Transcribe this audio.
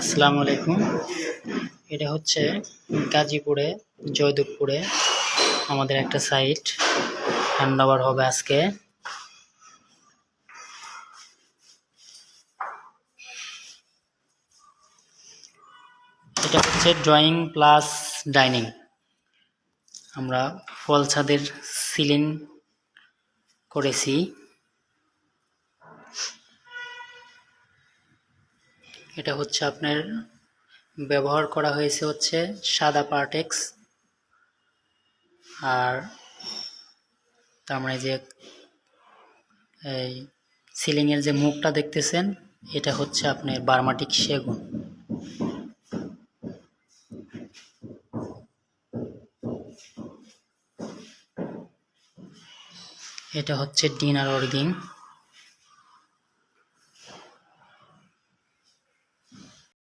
আসসালামু আলাইকুম। এটা হচ্ছে গাজীপুরে জয়দেবপুরে আমাদের একটা সাইট হ্যান্ডওভার হবে আজকে। এটা হচ্ছে ড্রয়িং প্লাস ডাইনিং। আমরা ফল ছাদের সিলিং করেছি। এটা হচ্ছে আপনার ব্যবহার করা হয়েছে হচ্ছে সাদা পার্টেক্স, আর তার মানে যে এই সিলিংয়ের যে মুখটা দেখতেছেন এটা হচ্ছে আপনার বার্মাটিক সেগুন। এটা হচ্ছে ডিনার অর্গিং।